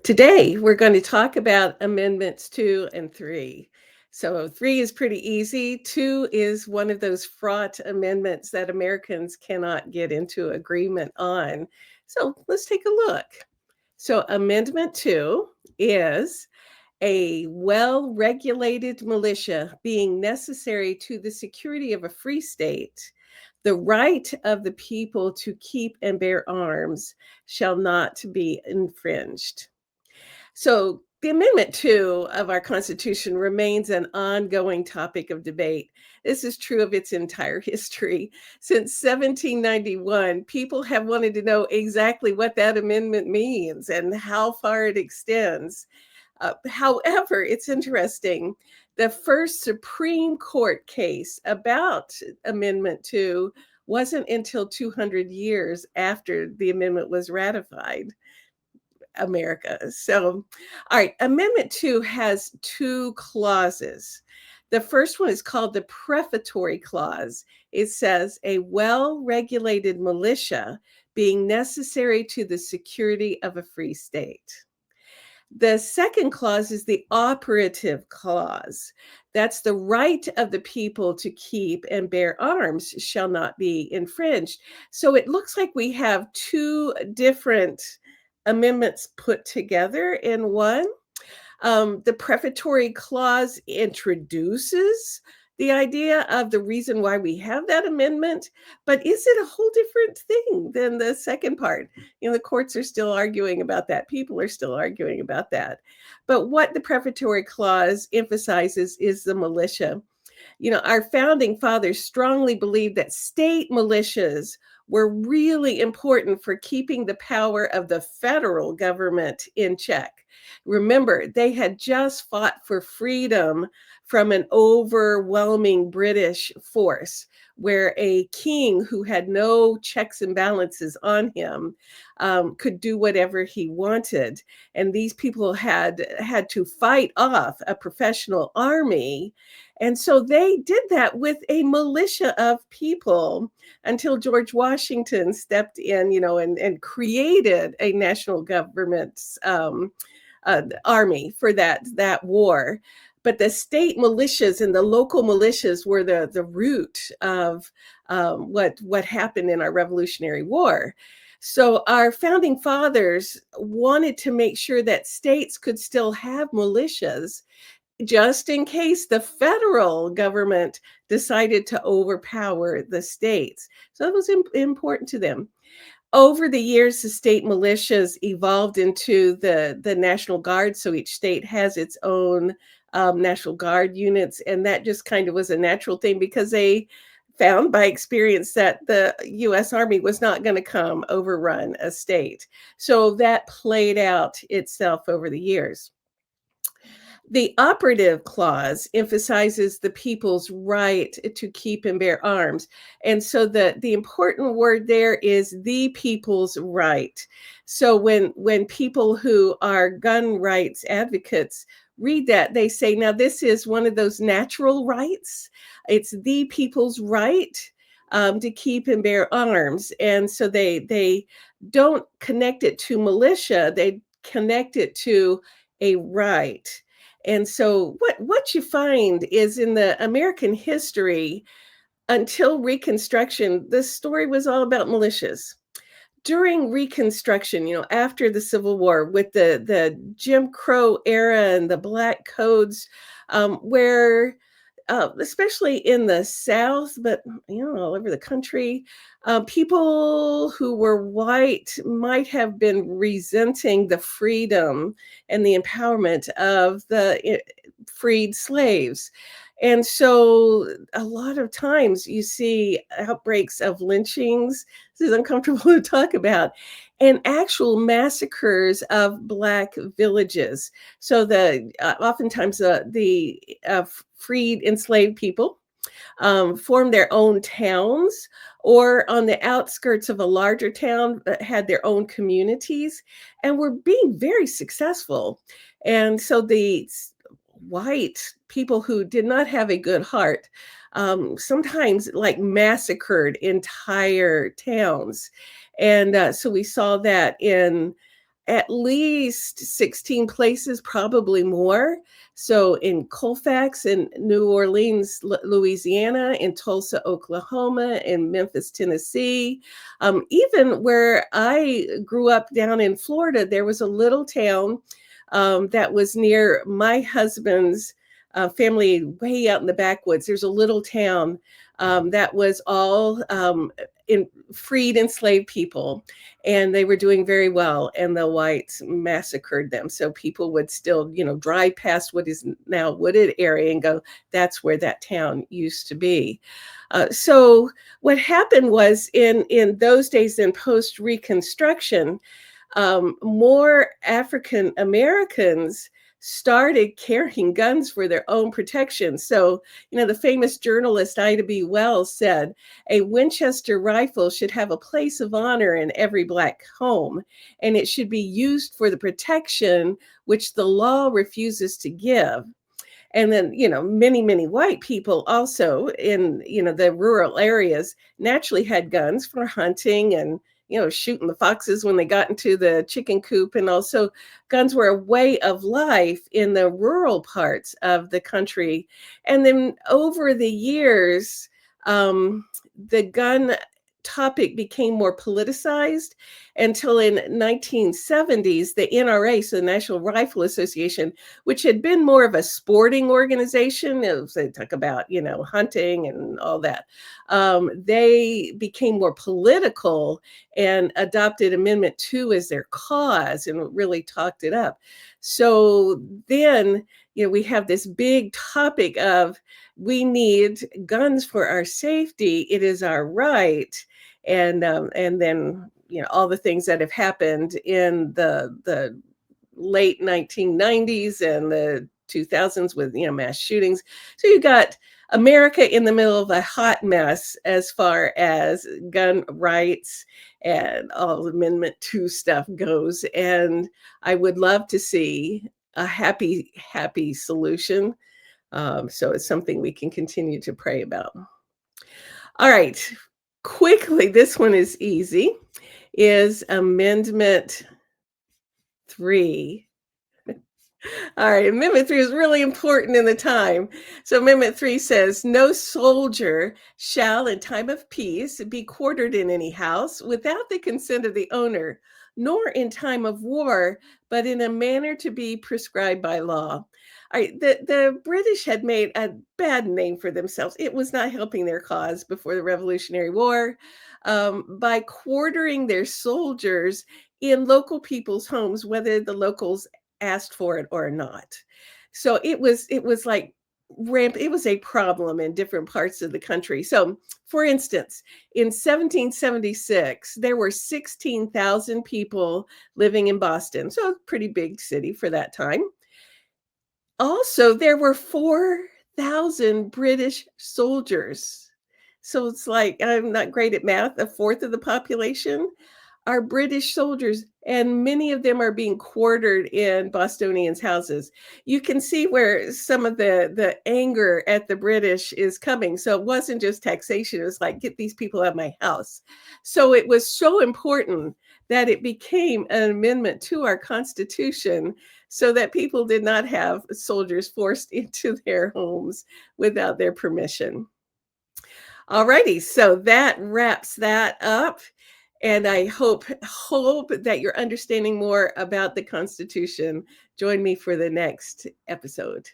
Today, we're going to talk about Amendments 2 and 3. So, 3 is pretty easy. 2 is one of those fraught amendments that Americans cannot get into agreement on. So, let's take a look. So, Amendment 2 is a well regulated militia being necessary to the security of a free state. The right of the people to keep and bear arms shall not be infringed. So, the Amendment 2 of our Constitution remains an ongoing topic of debate. This is true of its entire history. Since 1791, people have wanted to know exactly what that amendment means and how far it extends. However, it's interesting. The first Supreme Court case about Amendment 2 wasn't until 200 years after the amendment was ratified. America. So, all right, Amendment 2 has two clauses. The first one is called the prefatory clause. It says, a well regulated militia being necessary to the security of a free state. The second clause is the operative clause. That's the right of the people to keep and bear arms shall not be infringed. So it looks like we have two different amendments put together in one. The prefatory clause introduces the idea of the reason why we have that amendment, but is it a whole different thing than the second part? The courts are still arguing about that. People are still arguing about that. But what the prefatory clause emphasizes is the militia. Our founding fathers strongly believed that state militias were really important for keeping the power of the federal government in check. Remember, they had just fought for freedom from an overwhelming British force, where a king who had no checks and balances on him could do whatever he wanted. And these people had to fight off a professional army, and so they did that with a militia of people until George Washington stepped in, and created a national government army for that war. But the state militias and the local militias were the root of what happened in our Revolutionary War. So our founding fathers wanted to make sure that states could still have militias just in case the federal government decided to overpower the states. So that was important to them. Over the years, the state militias evolved into the National Guard. So each state has its own National Guard units. And that just kind of was a natural thing because they found by experience that the US Army was not going to come overrun a state. So that played out itself over the years. The operative clause emphasizes the people's right to keep and bear arms. And so the important word there is the people's right. So when people who are gun rights advocates read that, they say, now this is one of those natural rights. It's the people's right to keep and bear arms. And so they don't connect it to militia, they connect it to a right. And so what you find is in the American history, until Reconstruction, the story was all about militias. During Reconstruction, after the Civil War, with the Jim Crow era and the Black Codes, where especially in the South, but all over the country, people who were white might have been resenting the freedom and the empowerment of the freed slaves. And so a lot of times you see outbreaks of lynchings. This is uncomfortable to talk about, and actual massacres of Black villages. So oftentimes the freed enslaved people formed their own towns, or on the outskirts of a larger town had their own communities and were being very successful. And so the white people who did not have a good heart sometimes like massacred entire towns. And so we saw that in at least 16 places, probably more. So in Colfax in New Orleans, Louisiana, in Tulsa, Oklahoma, in Memphis, Tennessee, even where I grew up down in Florida, there was a little town that was near my husband's family way out in the backwoods. There's a little town that was all in freed enslaved people, and they were doing very well, and the whites massacred them. So people would still, drive past what is now wooded area and go, that's where that town used to be. So what happened was in those days, in post Reconstruction, more African Americans started carrying guns for their own protection. So, the famous journalist Ida B. Wells said, a Winchester rifle should have a place of honor in every Black home, and it should be used for the protection which the law refuses to give. And then, many, many white people also in, the rural areas naturally had guns for hunting and, shooting the foxes when they got into the chicken coop. And also, guns were a way of life in the rural parts of the country. And then over the years, the gun topic became more politicized until in 1970s the NRA, so the National Rifle Association, which had been more of a sporting organization, they talk about hunting and all that, they became more political and adopted Amendment 2 as their cause and really talked it up. So then we have this big topic of we need guns for our safety. It is our right. And then all the things that have happened in the late 1990s and the 2000s with mass shootings. So you got America in the middle of a hot mess as far as gun rights and all Amendment 2 stuff goes. And I would love to see a happy solution. So it's something we can continue to pray about. All right, quickly, this one is easy, is Amendment 3. All right, Amendment 3 is really important in the time. So Amendment 3 says, no soldier shall in time of peace be quartered in any house without the consent of the owner, nor in time of war, but in a manner to be prescribed by law. All right, the British had made a bad name for themselves. It was not helping their cause before the Revolutionary War by quartering their soldiers in local people's homes, whether the locals asked for it or not. So it was like it was a problem in different parts of the country. So for instance, in 1776, there were 16,000 people living in Boston. So a pretty big city for that time. Also, there were 4,000 British soldiers. So it's like, I'm not great at math, a fourth of the population are British soldiers, and many of them are being quartered in Bostonians' houses. You can see where some of the anger at the British is coming. So it wasn't just taxation, it was like, get these people out of my house. So it was so important that it became an amendment to our Constitution so that people did not have soldiers forced into their homes without their permission. All righty, so that wraps that up. And I hope that you're understanding more about the Constitution. Join me for the next episode.